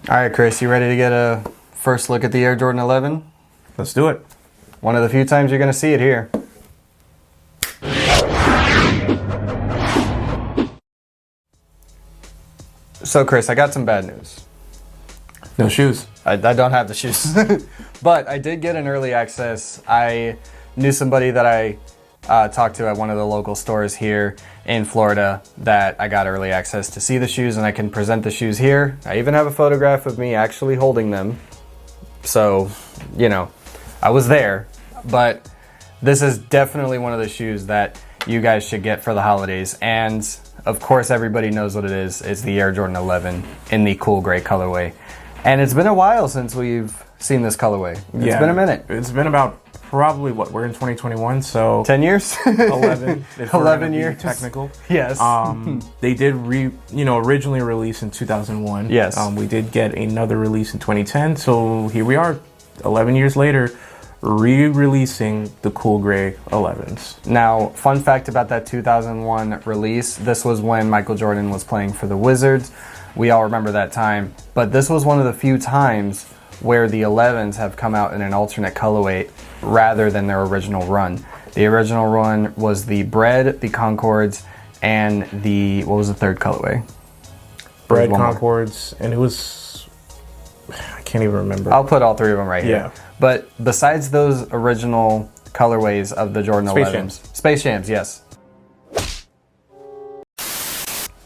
All right, Chris, you ready to get a first look at the Air Jordan 11? Let's do it. One of the few times you're going to see it here. So, Chris, I got some bad news. No shoes. I don't have the shoes. But I did get an early access. I knew somebody that I talked to at one of the local stores here in Florida that I got early access to see the shoes, and I can present the shoes here. I even have a photograph of me actually holding them. So, you know, I was there. But this is definitely one of the shoes that you guys should get for the holidays. And of course, everybody knows what it is. It's the Air Jordan 11 in the cool gray colorway. And it's been a while since we've seen this colorway. It's been a minute. It's been about probably we're in 2021, so 10 years? 11. 11 years. Technical. Yes. They did originally release in 2001. Yes. We did get another release in 2010, so here we are 11 years later re-releasing the cool gray 11s. Now, fun fact about that 2001 release, this was when Michael Jordan was playing for the Wizards. We all remember that time, but this was one of the few times where the 11s have come out in an alternate colorway rather than their original run. The original run was the Bread, the Concords, and what was the third colorway? Bread, Concords, and it was, I can't even remember. I'll put all three of them right here. Yeah. But besides those original colorways of the Jordan 11s, Space Jams, yes.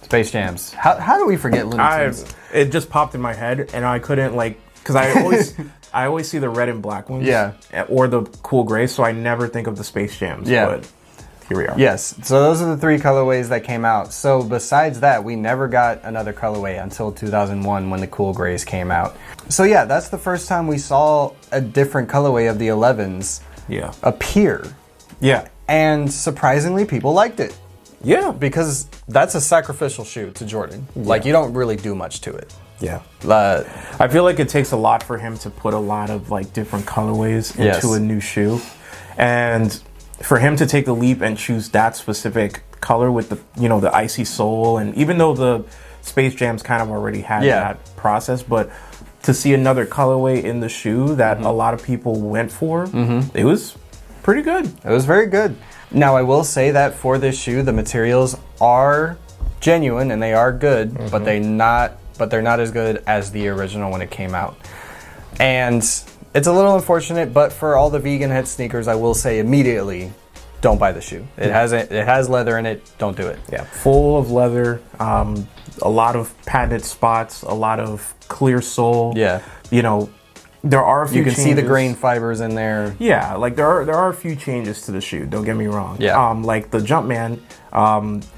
Space Jams. How do we forget Looney Tunes? It just popped in my head, and I couldn't because I always see the red and black ones, or the cool gray, so I never think of the Space Jams. Yeah. But here we are. Yes. So those are the three colorways that came out. So besides that, we never got another colorway until 2001 when the cool grays came out. So yeah, that's the first time we saw a different colorway of the 11s appear. Yeah. And surprisingly, people liked it. Yeah. Because that's a sacrificial shoe to Jordan. Like, you don't really do much to it. Yeah. I feel like it takes a lot for him to put a lot of like different colorways into a new shoe. And for him to take the leap and choose that specific color with the icy sole, and even though the Space Jams kind of already had that process, but to see another colorway in the shoe that a lot of people went for, it was pretty good. It was very good. Now, I will say that for this shoe, the materials are genuine and they are good, but they're not as good as the original when it came out. And it's a little unfortunate, but for all the vegan head sneakers, I will say immediately, don't buy the shoe. It has leather in it. Don't do it. Yeah, full of leather, a lot of padded spots, a lot of clear sole. Yeah, there are a few. You can changes. see the grain fibers in there. Yeah, like there are a few changes to the shoe. Don't get me wrong. Yeah. Like the Jumpman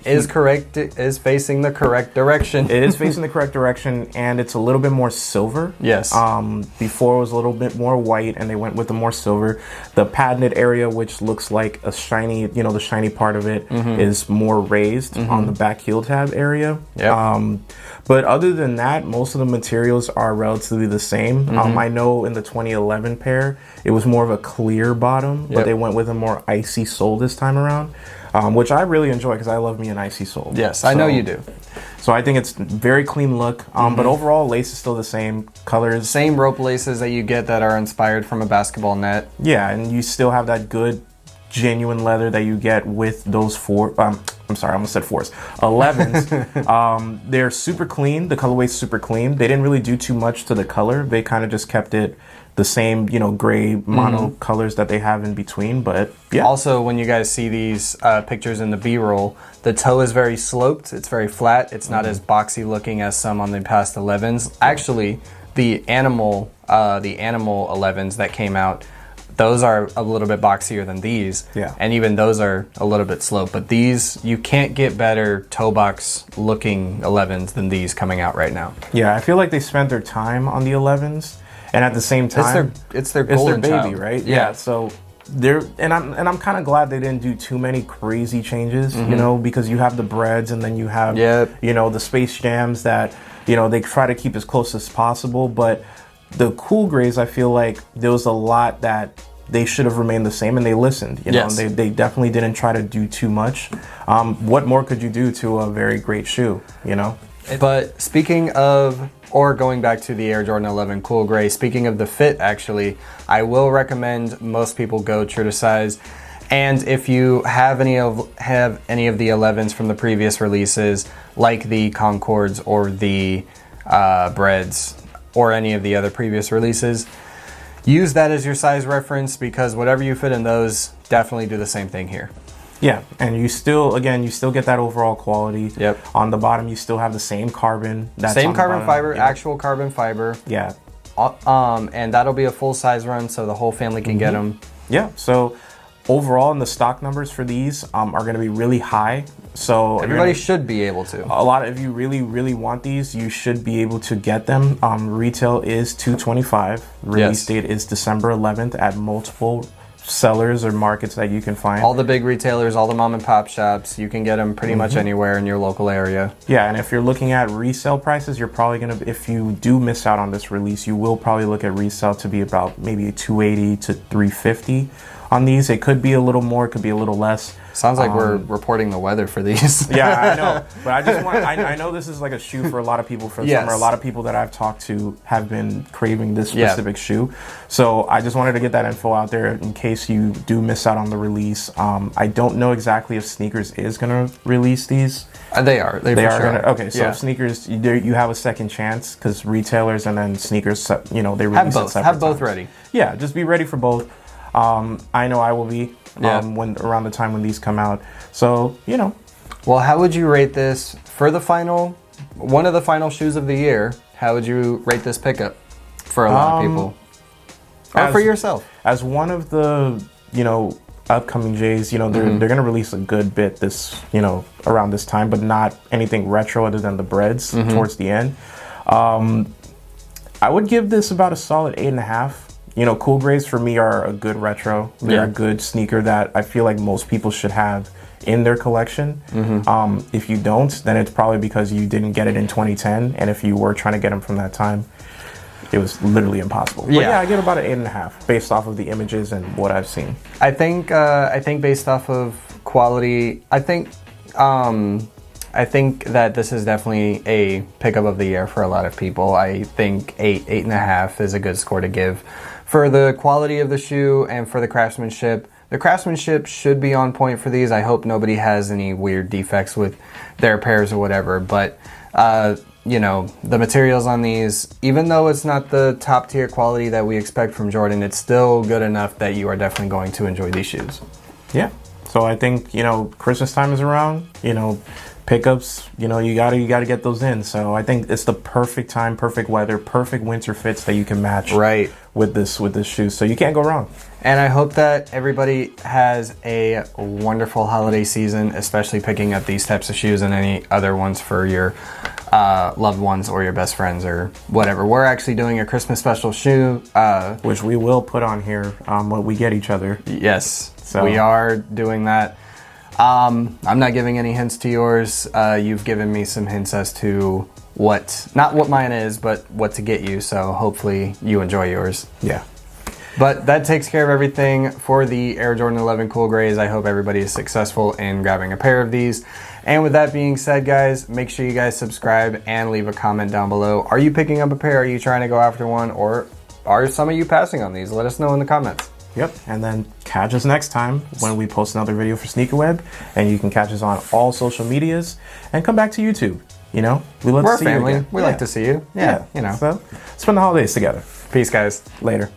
is facing the correct direction. It is facing the correct direction, and it's a little bit more silver. Yes. Before it was a little bit more white, and they went with the more silver. The patented area, which looks like a shiny, the shiny part of it, is more raised on the back heel tab area. Yep. But other than that, most of the materials are relatively the same. I know in the 2011 pair, it was more of a clear bottom, but they went with a more icy sole this time around, which I really enjoy because I love me an icy sole. Yes, I know you do. So I think it's very clean look, but overall, lace is still the same colors. Same rope laces that you get that are inspired from a basketball net. Yeah, and you still have that good, genuine leather that you get with those I'm sorry, I almost said 11s. They're super clean. The colorway's super clean. They didn't really do too much to the color. They kind of just kept it the same, gray mono colors that they have in between. But yeah. Also, when you guys see these pictures in the B-roll, the toe is very sloped. It's very flat. It's not as boxy looking as some on the past 11s. Actually, the animal 11s that came out, those are a little bit boxier than these. Yeah. And even those are a little bit sloped. But these, you can't get better toe box looking 11s than these coming out right now. Yeah, I feel like they spent their time on the 11s. And at the same time, it's their golden baby, child. right? Yeah. So I'm kind of glad they didn't do too many crazy changes, because you have the breads and then you have, the Space Jams that, they try to keep as close as possible. But the cool grays, I feel like there was a lot that they should have remained the same, and they listened. They definitely didn't try to do too much. What more could you do to a very great shoe? But speaking of or going back to the Air Jordan 11 Cool Gray. Speaking of the fit, actually, I will recommend most people go true to size. And if you have any of the 11s from the previous releases, like the Concords or the Breads or any of the other previous releases, use that as your size reference, because whatever you fit in those, definitely do the same thing here. Yeah, and you still get that overall quality. Yep. On the bottom, you still have the same carbon. Same carbon fiber, yep. Actual carbon fiber. Yeah. And that'll be a full size run, so the whole family can get them. Yeah. So overall, the stock numbers for these are going to be really high. So everybody should be able to. If you really want these, you should be able to get them. Retail is $225. Release date is December 11th at multiple sellers or markets that you can find. All the big retailers, all the mom and pop shops, you can get them pretty much anywhere in your local area. Yeah, and if you're looking at resale prices, you're probably going to, if you do miss out on this release, you will probably look at resale to be about maybe $280 to $350 on these. It could be a little more, it could be a little less. Sounds like we're reporting the weather for these. Yeah, I know. But I just want, I know this is like a shoe for a lot of people for the summer. A lot of people that I've talked to have been craving this specific shoe. So I just wanted to get that info out there in case you do miss out on the release. I don't know exactly if Sneakers is going to release these. They are. They are going to. Okay, so Sneakers, you have a second chance because retailers and then Sneakers, they release both. Have both ready. Yeah, just be ready for both. I know I will be when around the time when these come out. So, Well, how would you rate this for the one of the final shoes of the year? How would you rate this pickup for a lot of people? Or for yourself? As one of the, upcoming J's, they're going to release a good bit this, around this time, but not anything retro other than the Breads towards the end. I would give this about a solid 8.5. Cool Grays for me are a good retro. They're a good sneaker that I feel like most people should have in their collection. If you don't, then it's probably because you didn't get it in 2010. And if you were trying to get them from that time, it was literally impossible. But I give about an 8.5 based off of the images and what I've seen. I think based off of quality, I think that this is definitely a pickup of the year for a lot of people. I think 8.5 is a good score to give for the quality of the shoe and for the craftsmanship. The craftsmanship should be on point for these. I hope nobody has any weird defects with their pairs or whatever. But, the materials on these, even though it's not the top tier quality that we expect from Jordan, it's still good enough that you are definitely going to enjoy these shoes. Yeah. So I think, Christmas time is around, pickups, you gotta get those in. So I think it's the perfect time, perfect weather, perfect winter fits that you can match with this shoe. So you can't go wrong. And I hope that everybody has a wonderful holiday season, especially picking up these types of shoes and any other ones for your loved ones or your best friends or whatever. We're actually doing a Christmas special shoe, which we will put on here when we get each other. Yes, so we are doing that. I'm not giving any hints to yours. You've given me some hints as to not what mine is, but what to get you. So hopefully you enjoy yours. Yeah. But that takes care of everything for the Air Jordan 11 Cool Grays. I hope everybody is successful in grabbing a pair of these. And with that being said, guys, make sure you guys subscribe and leave a comment down below. Are you picking up a pair? Are you trying to go after one? Or are some of you passing on these? Let us know in the comments. Yep, and then catch us next time when we post another video for SneakerWeb, and you can catch us on all social medias, and come back to YouTube. We love to see family. You again. We like to see you. Yeah. So spend the holidays together. Peace, guys. Later.